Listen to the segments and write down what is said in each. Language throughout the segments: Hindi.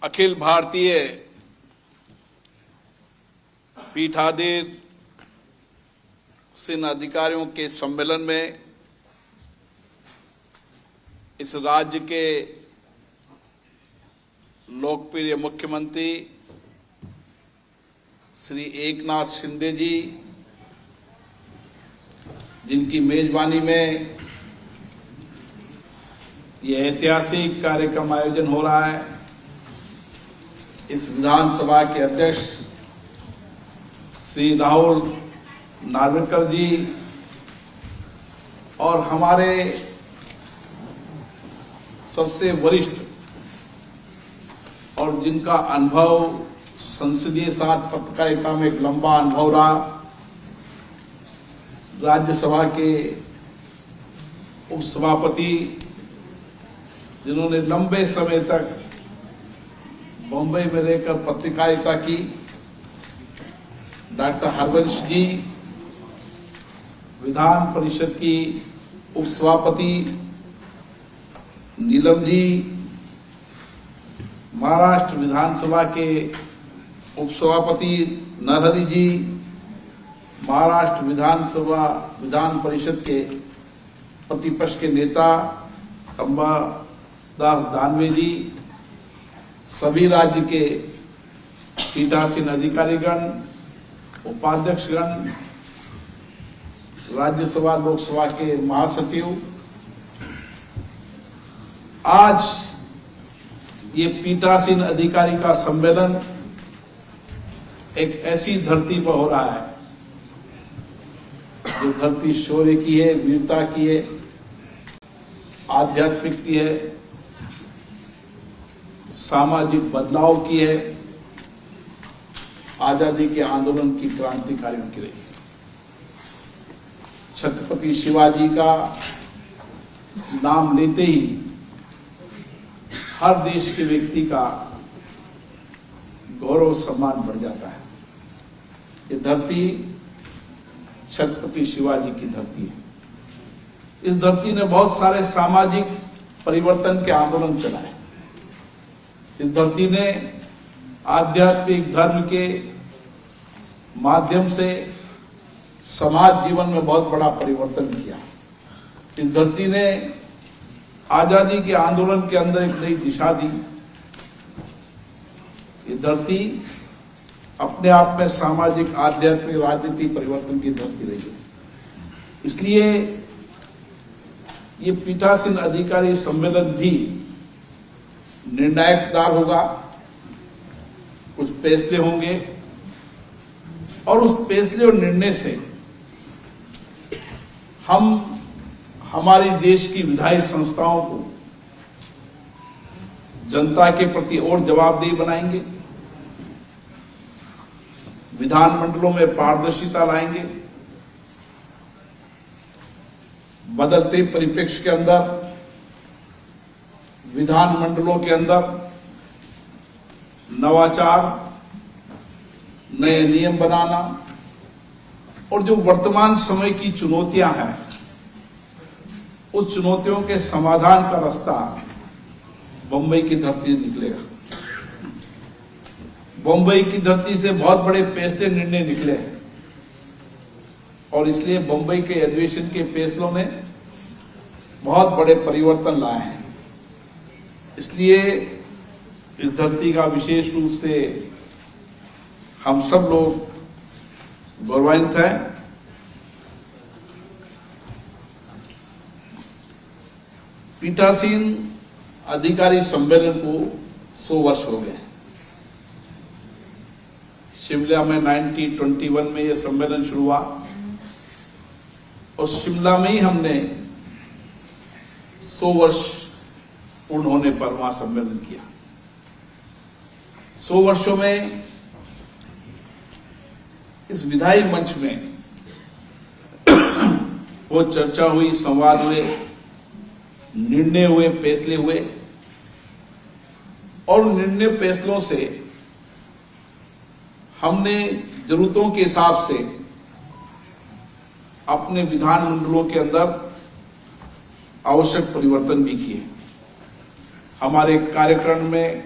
अखिल भारतीय पीठाधीश सेना अधिकारियों के सम्मेलन में इस राज्य के लोकप्रिय मुख्यमंत्री श्री एकनाथ शिंदे जी, जिनकी मेजबानी में यह ऐतिहासिक कार्यक्रम आयोजन हो रहा है, इस विधानसभा के अध्यक्ष श्री राहुल नार्वेकर जी और हमारे सबसे वरिष्ठ और जिनका अनुभव संसदीय साथ पत्रकारिता में एक लंबा अनुभव रहा, राज्यसभा के उपसभापति जिन्होंने लंबे समय तक बम्बई में रहकर पत्रकारिता की, डॉक्टर हरवंश जी, विधान परिषद की उपसभापति नीलम जी, महाराष्ट्र विधानसभा के उपसभापति नरहरि जी, महाराष्ट्र विधानसभा विधान परिषद के प्रतिपक्ष के नेता अंबादास दानवे जी, सभी राज्य के पीठासीन अधिकारीगण, उपाध्यक्षगण, राज्यसभा लोकसभा के महासचिव, आज ये पीठासीन अधिकारी का सम्मेलन एक ऐसी धरती पर हो रहा है जो धरती शौर्य की है, वीरता की है, आध्यात्मिक की है, सामाजिक बदलाव की है, आजादी के आंदोलन की क्रांतिकारियों की रही। छत्रपति शिवाजी का नाम लेते ही हर देश के व्यक्ति का गौरव सम्मान बढ़ जाता है। ये धरती छत्रपति शिवाजी की धरती है। इस धरती ने बहुत सारे सामाजिक परिवर्तन के आंदोलन चलाए। इस धरती ने आध्यात्मिक धर्म के माध्यम से समाज जीवन में बहुत बड़ा परिवर्तन किया। इस धरती ने आजादी के आंदोलन के अंदर एक नई दिशा दी। ये धरती अपने आप में सामाजिक, आध्यात्मिक, राजनीतिक परिवर्तन की धरती रही है। इसलिए ये पीठासीन अधिकारी सम्मेलन भी निर्णायकदार होगा, कुछ फैसले होंगे और उस फैसले और निर्णय से हम हमारी देश की विधायी संस्थाओं को जनता के प्रति और जवाबदेही बनाएंगे, विधानमंडलों में पारदर्शिता लाएंगे, बदलते परिप्रेक्ष्य के अंदर विधानमंडलों के अंदर नवाचार, नए नियम बनाना और जो वर्तमान समय की चुनौतियां हैं, उस चुनौतियों के समाधान का रास्ता बंबई की धरती से निकलेगा। बंबई की धरती से बहुत बड़े फैसले, निर्णय निकले हैं और इसलिए बंबई के अधिवेशन के फैसलों ने बहुत बड़े परिवर्तन लाए हैं। इसलिए इस धरती का विशेष रूप से हम सब लोग गौरवान्वित हैं। पीठासीन अधिकारी सम्मेलन को 100 वर्ष हो गए। शिमला में 1921 में यह सम्मेलन शुरू हुआ और शिमला में ही हमने 100 वर्ष पूर्ण होने पर वहां सम्मेलन किया। 100 वर्षों में इस विधायी मंच में वो चर्चा हुई, संवाद हुए, निर्णय हुए, फैसले हुए और निर्णय फैसलों से हमने जरूरतों के हिसाब से अपने विधानमंडलों के अंदर आवश्यक परिवर्तन भी किए। हमारे कार्यक्रम में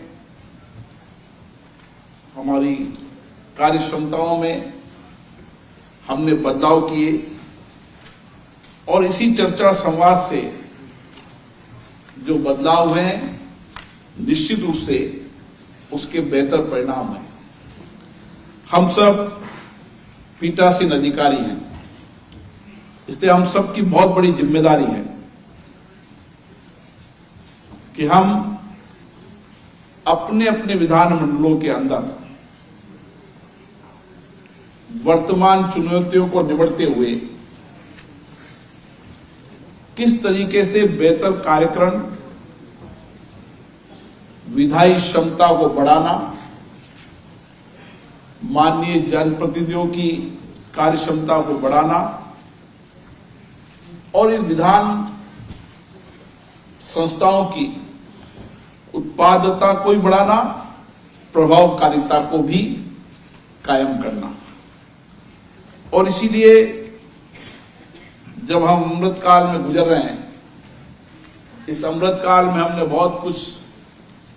हमारी कार्य क्षमताओं में हमने बदलाव किए और इसी चर्चा संवाद से जो बदलाव हुए निश्चित रूप से उसके बेहतर परिणाम हैं। हम सब पीठासीन अधिकारी हैं, इसलिए हम सब की बहुत बड़ी जिम्मेदारी है कि हम अपने अपने विधान मंडलों के अंदर वर्तमान चुनौतियों को निपटते हुए किस तरीके से बेहतर कार्यक्रम, विधायी क्षमता को बढ़ाना, माननीय जनप्रतिनिधियों की कार्य क्षमता को बढ़ाना और इस विधान संस्थाओं की उत्पादकता को भी बढ़ाना, प्रभावकारिता को भी कायम करना। और इसीलिए जब हम अमृत काल में गुजर रहे हैं, इस अमृत काल में हमने बहुत कुछ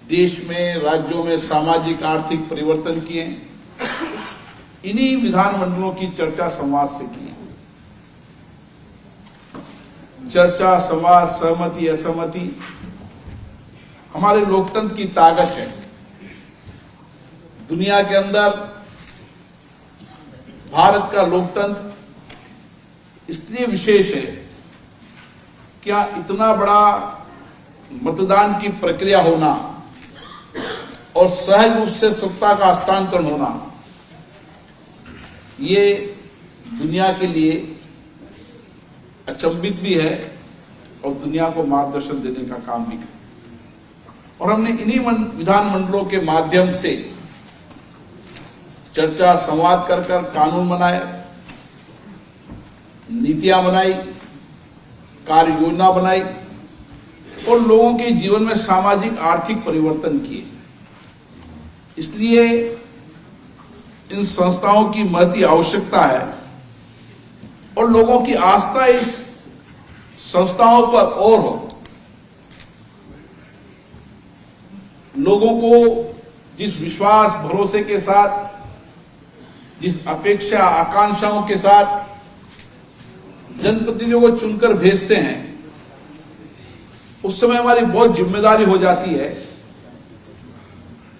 देश में, राज्यों में सामाजिक आर्थिक परिवर्तन किए, इन्हीं विधानमंडलों की चर्चा संवाद से किए। चर्चा, संवाद, सहमति, असहमति हमारे लोकतंत्र की ताकत है। दुनिया के अंदर भारत का लोकतंत्र इसलिए विशेष है, क्या इतना बड़ा मतदान की प्रक्रिया होना और सहज रूप से सत्ता का हस्तांतरण होना, ये दुनिया के लिए अचंभित भी है और दुनिया को मार्गदर्शन देने का काम भी करता है। और हमने इन्हीं विधानमंडलों के माध्यम से चर्चा संवाद कर कानून बनाए, नीतियां बनाई, कार्य योजना बनाई और लोगों के जीवन में सामाजिक आर्थिक परिवर्तन किए। इसलिए इन संस्थाओं की महती आवश्यकता है और लोगों की आस्था इस संस्थाओं पर और हो। लोगों को जिस विश्वास भरोसे के साथ, जिस अपेक्षा आकांक्षाओं के साथ जनप्रतिनिधियों को चुनकर भेजते हैं, उस समय हमारी बहुत जिम्मेदारी हो जाती है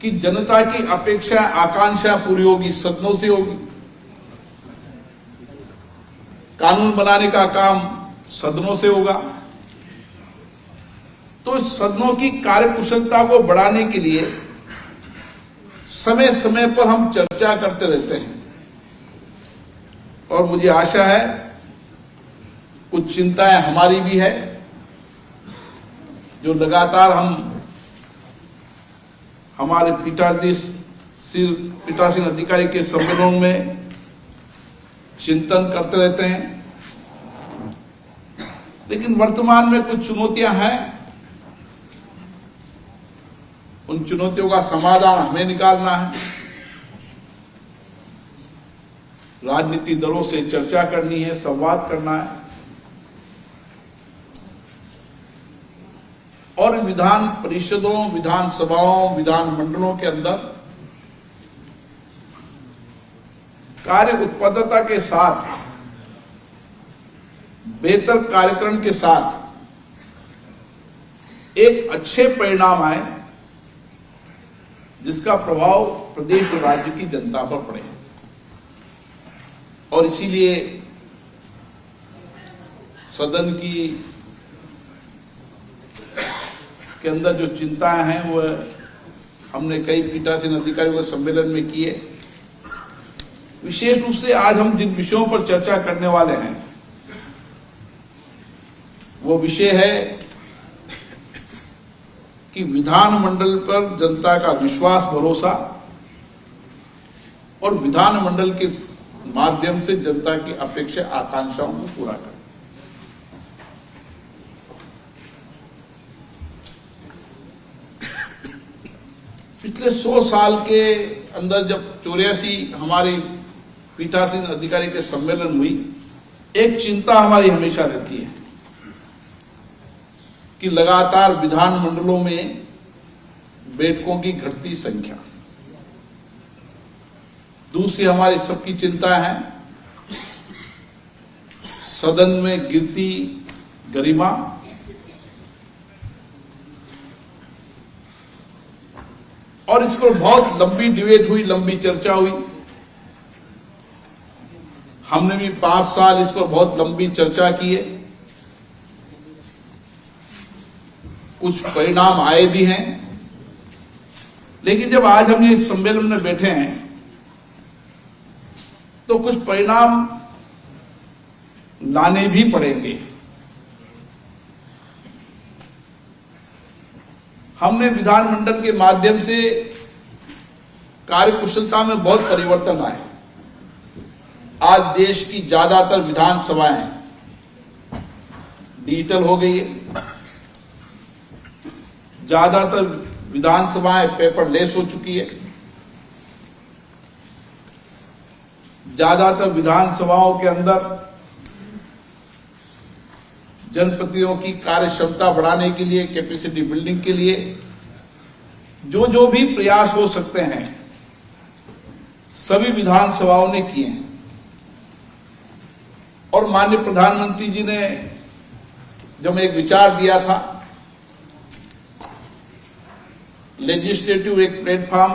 कि जनता की अपेक्षा आकांक्षा पूरी होगी, सदनों से होगी। कानून बनाने का काम सदनों से होगा। तो इस सदनों की कार्यकुशलता को बढ़ाने के लिए समय समय पर हम चर्चा करते रहते हैं और मुझे आशा है कुछ चिंताएं हमारी भी है जो लगातार हम हमारे पीठासीन अधिकारी के सम्मेलन में चिंतन करते रहते हैं। लेकिन वर्तमान में कुछ चुनौतियां हैं, उन चुनौतियों का समाधान हमें निकालना है। राजनीतिक दलों से चर्चा करनी है, संवाद करना है और विधान परिषदों, विधानसभाओं, विधान मंडलों के अंदर कार्य उत्पादकता के साथ, बेहतर कार्यक्रम के साथ एक अच्छे परिणाम आए जिसका प्रभाव प्रदेश और राज्य की जनता पर पड़े। और इसीलिए सदन की के अंदर जो चिंताएं हैं वो हमने कई पीठासीन अधिकारियों के सम्मेलन में किए। विशेष रूप से आज हम जिन विषयों पर चर्चा करने वाले हैं वो विषय है कि विधानमंडल पर जनता का विश्वास, भरोसा और विधानमंडल के माध्यम से जनता की अपेक्षा, आकांक्षाओं को पूरा करना। पिछले 100 साल के अंदर जब 84 हमारी पीठासीन अधिकारी के सम्मेलन हुई, एक चिंता हमारी हमेशा रहती है कि लगातार विधानमंडलों में बैठकों की घटती संख्या। दूसरी हमारी सबकी चिंता है सदन में गिरती गरिमा और इस पर बहुत लंबी डिबेट हुई, लंबी चर्चा हुई। हमने भी 5 साल इस पर बहुत लंबी चर्चा की है। कुछ परिणाम आए भी हैं, लेकिन जब आज हम इस सम्मेलन में बैठे हैं तो कुछ परिणाम लाने भी पड़ेंगे। हमने विधानमंडल के माध्यम से कार्यकुशलता में बहुत परिवर्तन लाए। आज देश की ज्यादातर विधानसभाएं डिजिटल हो गई है, ज्यादातर विधानसभाएं पेपरलेस हो चुकी है, ज्यादातर विधानसभाओं के अंदर जनप्रतिनिधियों की कार्य क्षमता बढ़ाने के लिए, कैपेसिटी बिल्डिंग के लिए जो जो भी प्रयास हो सकते हैं सभी विधानसभाओं ने किए हैं। और माननीय प्रधानमंत्री जी ने जब एक विचार दिया था लेजिस्लेटिव एक प्लेटफॉर्म,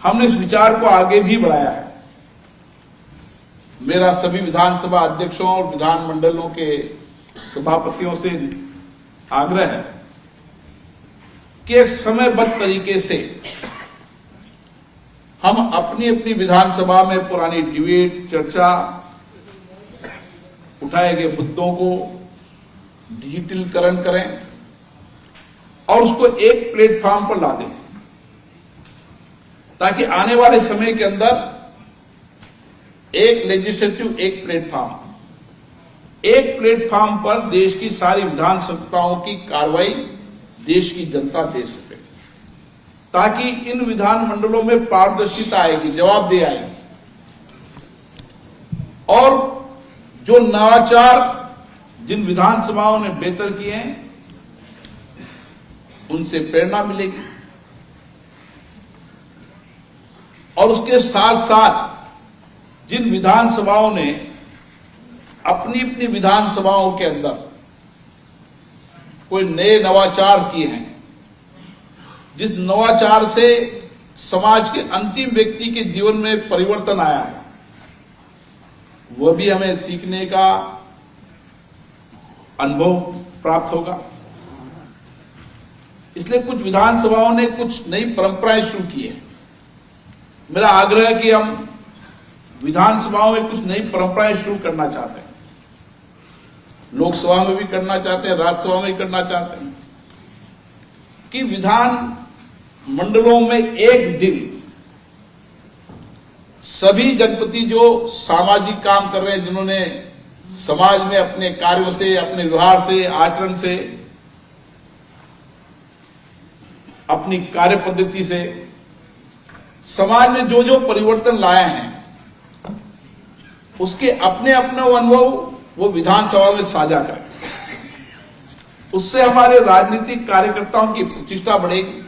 हमने इस विचार को आगे भी बढ़ाया है। मेरा सभी विधानसभा अध्यक्षों और विधानमंडलों के सभापतियों से आग्रह है कि एक समयबद्ध तरीके से हम अपनी अपनी विधानसभा में पुरानी डिबेट, चर्चा, उठाए गए मुद्दों को डिजिटलीकरण करें और उसको एक प्लेटफॉर्म पर ला दें, ताकि आने वाले समय के अंदर एक लेजिस्लेटिव एक प्लेटफॉर्म पर देश की सारी विधानसभाओं की कार्रवाई देश की जनता दे सके, ताकि इन विधानमंडलों में पारदर्शिता आएगी, जवाबदेही आएगी और जो नवाचार जिन विधानसभाओं ने बेहतर किए हैं उनसे प्रेरणा मिलेगी। और उसके साथ साथ जिन विधानसभाओं ने अपनी अपनी विधानसभाओं के अंदर कोई नए नवाचार किए हैं, जिस नवाचार से समाज के अंतिम व्यक्ति के जीवन में परिवर्तन आया है, वह भी हमें सीखने का अनुभव प्राप्त होगा। इसलिए कुछ विधानसभाओं ने कुछ नई परंपराएं शुरू की है। मेरा आग्रह है कि हम विधानसभाओं में कुछ नई परंपराएं शुरू करना चाहते हैं, लोकसभा में भी करना चाहते हैं, राज्यसभा में भी करना चाहते हैं, कि विधान मंडलों में एक दिन सभी जनप्रतिनिधि जो सामाजिक काम कर रहे हैं, जिन्होंने समाज में अपने कार्यों से, अपने व्यवहार से, आचरण से, अपनी कार्य पद्धति से समाज में जो जो परिवर्तन लाए हैं, उसके अपने अपने अनुभव वो विधानसभा में साझा करें। उससे हमारे राजनीतिक कार्यकर्ताओं की प्रतिष्ठा बढ़ेगी,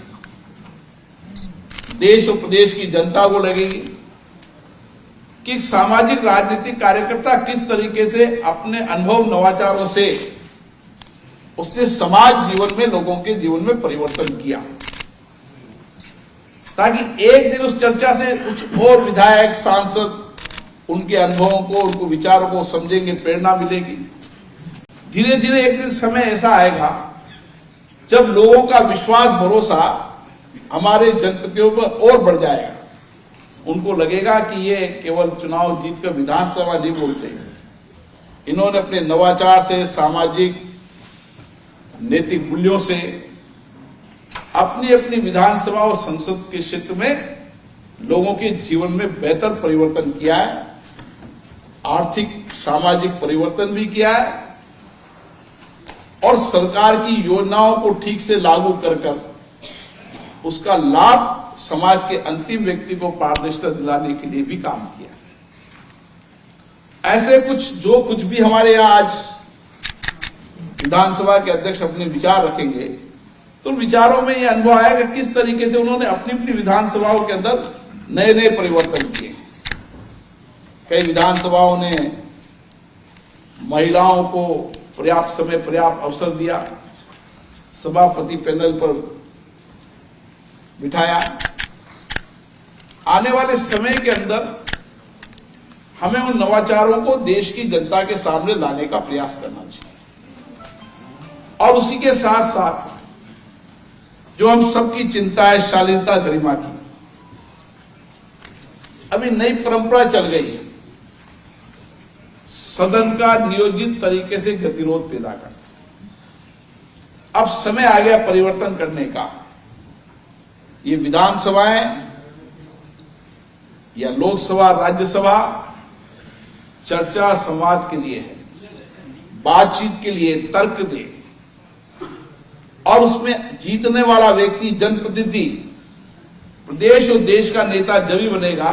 देश और प्रदेश की जनता को लगेगी कि सामाजिक राजनीतिक कार्यकर्ता किस तरीके से अपने अनुभव नवाचारों से उसने समाज जीवन में, लोगों के जीवन में परिवर्तन किया, ताकि एक दिन उस चर्चा से कुछ और विधायक, सांसद उनके अनुभवों को, उनको विचारों को समझेंगे, प्रेरणा मिलेगी। धीरे धीरे एक दिन समय ऐसा आएगा जब लोगों का विश्वास, भरोसा हमारे जनप्रतिनिधियों पर और बढ़ जाएगा। उनको लगेगा कि ये केवल चुनाव जीतकर विधानसभा नहीं बोलते, इन्होंने अपने नवाचार से, सामाजिक नैतिक मूल्यों से अपनी अपनी विधानसभा और संसद के क्षेत्र में लोगों के जीवन में बेहतर परिवर्तन किया है, आर्थिक सामाजिक परिवर्तन भी किया है और सरकार की योजनाओं को ठीक से लागू कर उसका लाभ समाज के अंतिम व्यक्ति को पारदर्शिता दिलाने के लिए भी काम किया। ऐसे कुछ भी हमारे यहाँ आज विधानसभा के अध्यक्ष अपने विचार रखेंगे, तो उन विचारों में ये अनुभव आएगा किस तरीके से उन्होंने अपनी अपनी विधानसभाओं के अंदर नए नए परिवर्तन किए। कई विधानसभाओं ने महिलाओं को पर्याप्त समय पर्याप्त अवसर दिया, सभापति पैनल पर बिठाया। आने वाले समय के अंदर हमें उन नवाचारों को देश की जनता के सामने लाने का प्रयास करना चाहिए और उसी के साथ साथ जो हम सबकी चिंता है शालीनता गरिमा की, अभी नई परंपरा चल गई है सदन का नियोजित तरीके से गतिरोध पैदा करना। अब समय आ गया परिवर्तन करने का। ये विधानसभाएं या लोकसभा राज्यसभा चर्चा संवाद के लिए है, बातचीत के लिए, तर्क दे, और उसमें जीतने वाला व्यक्ति जनप्रतिनिधि प्रदेश और देश का नेता जब ही बनेगा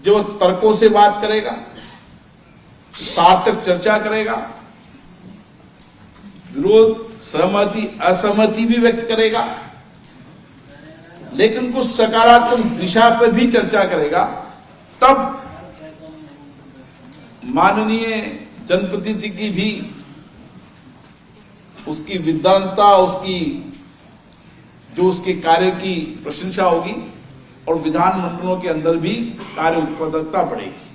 जो तर्कों से बात करेगा, सार्थक चर्चा करेगा, विरोध सहमति असहमति भी व्यक्त करेगा, लेकिन कुछ सकारात्मक दिशा पर भी चर्चा करेगा। तब माननीय जनप्रतिनिधि की भी उसकी विद्वानता, उसकी जो उसके कार्य की प्रशंसा होगी और विधानमंडलों के अंदर भी कार्य उत्पादकता बढ़ेगी।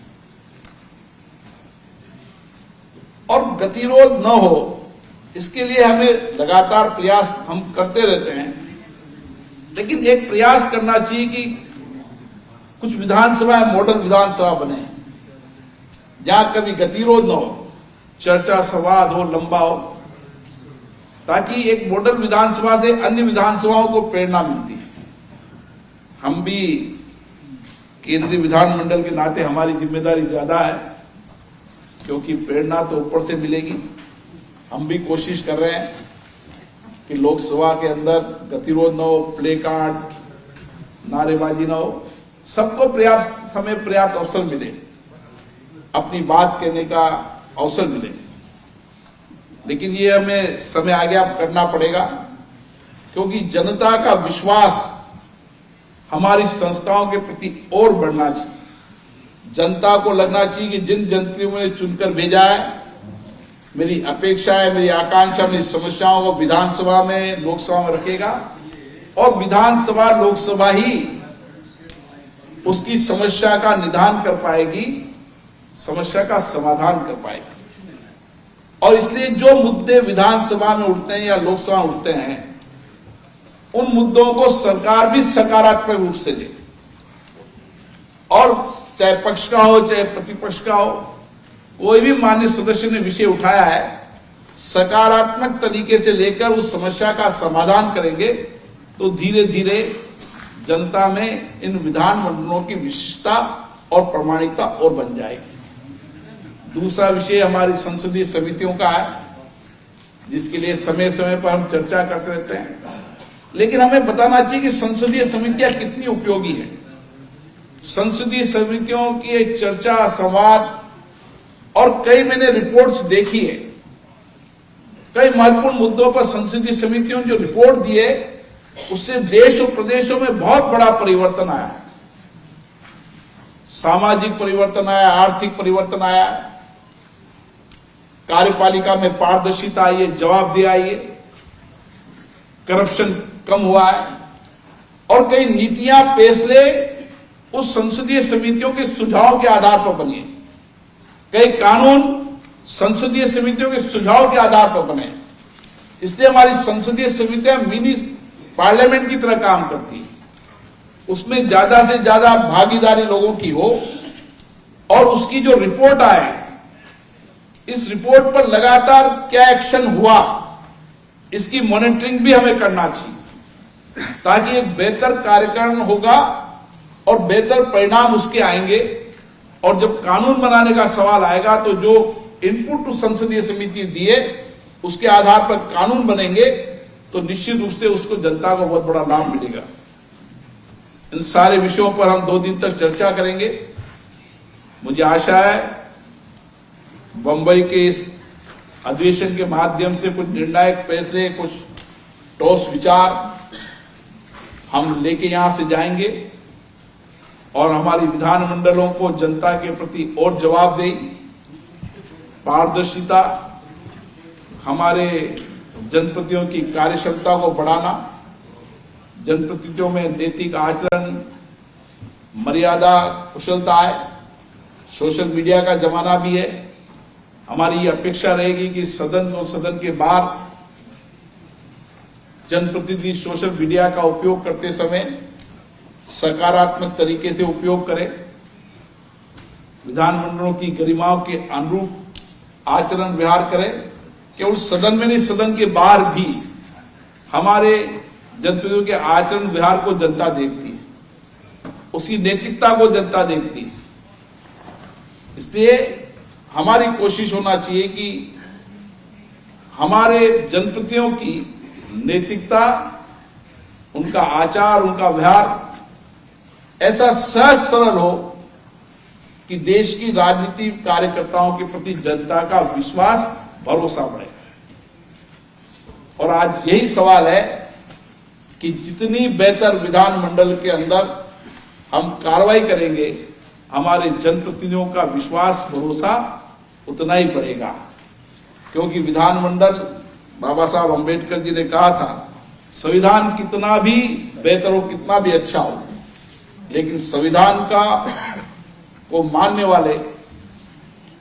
और गतिरोध न हो इसके लिए हमें लगातार प्रयास हम करते रहते हैं, लेकिन एक प्रयास करना चाहिए कि कुछ विधानसभा मॉडल विधानसभा बने जहां कभी गतिरोध न हो, चर्चा संवाद हो, लंबा हो, ताकि एक मॉडल विधानसभा से अन्य विधानसभाओं को प्रेरणा मिलती है। हम भी केंद्रीय विधानमंडल के नाते हमारी जिम्मेदारी ज्यादा है, क्योंकि प्रेरणा तो ऊपर से मिलेगी। हम भी कोशिश कर रहे हैं कि लोकसभा के अंदर गतिरोध न हो, प्ले कार्ड, नारेबाजी न हो, सबको पर्याप्त समय पर्याप्त अवसर मिले, अपनी बात कहने का अवसर मिले। लेकिन ये हमें समय आगे अब करना पड़ेगा, क्योंकि जनता का विश्वास हमारी संस्थाओं के प्रति और बढ़ना चाहिए। जनता को लगना चाहिए कि जिन जनप्रतिनिधियों ने चुनकर भेजा है, मेरी अपेक्षा है, मेरी आकांक्षा, मेरी समस्याओं को विधानसभा में, लोकसभा में रखेगा और विधानसभा लोकसभा ही उसकी समस्या का निदान कर पाएगी, समस्या का समाधान कर पाएगी। और इसलिए जो मुद्दे विधानसभा में उठते हैं या लोकसभा में उठते हैं, उन मुद्दों को सरकार भी सकारात्मक रूप से ले, और चाहे पक्ष का हो चाहे प्रतिपक्ष का हो, कोई भी मान्य सदस्य ने विषय उठाया है, सकारात्मक तरीके से लेकर उस समस्या का समाधान करेंगे तो धीरे धीरे जनता में इन विधानमंडलों की विशिष्टता और प्रामाणिकता और बन जाएगी। दूसरा विषय हमारी संसदीय समितियों का है, जिसके लिए समय समय पर हम चर्चा करते रहते हैं, लेकिन हमें बताना चाहिए कि संसदीय समितियां कितनी उपयोगी हैं। संसदीय समितियों की चर्चा संवाद, और कई मैंने रिपोर्ट्स देखी है, कई महत्वपूर्ण मुद्दों पर संसदीय समितियों ने जो रिपोर्ट दिए, उससे देश और प्रदेशों में बहुत बड़ा परिवर्तन आया। सामाजिक परिवर्तन आया, आर्थिक परिवर्तन आया, कार्यपालिका में पारदर्शिता आई है, जवाबदेही आई है, करप्शन कम हुआ है, और कई नीतियां फैसले उस संसदीय समितियों के सुझाव के आधार पर बनी, कई कानून संसदीय समितियों के सुझाव के आधार पर बने। इसलिए हमारी संसदीय समितियां मिनी पार्लियामेंट की तरह काम करती है, उसमें ज्यादा से ज्यादा भागीदारी लोगों की हो, और उसकी जो रिपोर्ट आए, इस रिपोर्ट पर लगातार क्या एक्शन हुआ, इसकी मॉनिटरिंग भी हमें करना चाहिए, ताकि एक बेहतर कार्यक्रम होगा और बेहतर परिणाम उसके आएंगे। और जब कानून बनाने का सवाल आएगा तो जो इनपुट संसदीय समिति दिए उसके आधार पर कानून बनेंगे, तो निश्चित रूप से उसको जनता को बहुत बड़ा लाभ मिलेगा। इन सारे विषयों पर हम 2 दिन तक चर्चा करेंगे। मुझे आशा है बंबई के इस अधिवेशन के माध्यम से कुछ निर्णायक फैसले, कुछ ठोस विचार हम लेके यहां से जाएंगे, और हमारी विधानमंडलों को जनता के प्रति और जवाबदेही, पारदर्शिता, हमारे जनप्रतिनिधियों की कार्यक्षमता को बढ़ाना, जनप्रतिनिधियों में नैतिक आचरण, मर्यादा, कुशलता है। सोशल मीडिया का जमाना भी है। हमारी ये अपेक्षा रहेगी कि सदन और सदन के बाहर जनप्रतिनिधि सोशल मीडिया का उपयोग करते समय सकारात्मक तरीके से उपयोग करें, विधानमंडलों की गरिमाओं के अनुरूप आचरण व्यवहार करें। केवल सदन में नहीं, सदन के बाहर भी हमारे जनप्रतिनिधियों के आचरण व्यवहार को जनता देखती है, उसकी नैतिकता को जनता देखती है। इसलिए हमारी कोशिश होना चाहिए कि हमारे जनप्रतिनिधियों की नैतिकता, उनका आचार, उनका व्यवहार ऐसा सहज सरल हो कि देश की राजनीति कार्यकर्ताओं के प्रति जनता का विश्वास, भरोसा बढ़े। और आज यही सवाल है कि जितनी बेहतर विधानमंडल के अंदर हम कार्रवाई करेंगे, हमारे जनप्रतिनिधियों का विश्वास, भरोसा उतना ही बढ़ेगा। क्योंकि विधानमंडल, बाबा साहब अंबेडकर जी ने कहा था, संविधान कितना भी बेहतर हो, कितना भी अच्छा हो, लेकिन संविधान का को मानने वाले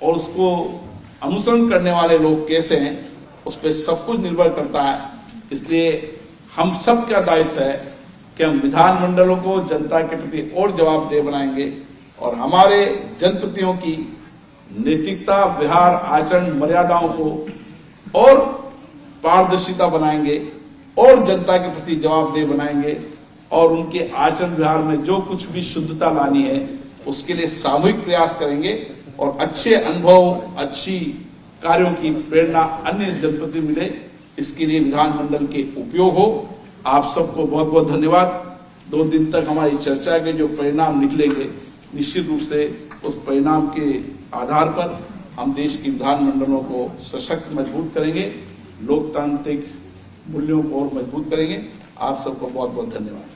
और उसको अनुसरण करने वाले लोग कैसे हैं, उस पर सब कुछ निर्भर करता है। इसलिए हम सब का दायित्व है कि हम विधानमंडलों को जनता के प्रति और जवाबदेह बनाएंगे और हमारे जनप्रतिनिधियों की नैतिकता, व्यवहार, आचरण, मर्यादाओं को और पारदर्शिता बनाएंगे और जनता के प्रति जवाबदेह बनाएंगे और उनके आचरण व्यवहार में जो कुछ भी शुद्धता लानी है उसके लिए सामूहिक प्रयास करेंगे और अच्छे अनुभव, अच्छी कार्यों की प्रेरणा अन्य जनप्रति मिले, इसके लिए विधानमंडल के उपयोग हो। आप सबको बहुत बहुत धन्यवाद। 2 दिन तक हमारी चर्चा के जो परिणाम निकलेंगे, निश्चित रूप से उस परिणाम के आधार पर हम देश की विधानमंडलों को सशक्त, मजबूत करेंगे, लोकतांत्रिक मूल्यों को और मजबूत करेंगे। आप सबको बहुत बहुत धन्यवाद।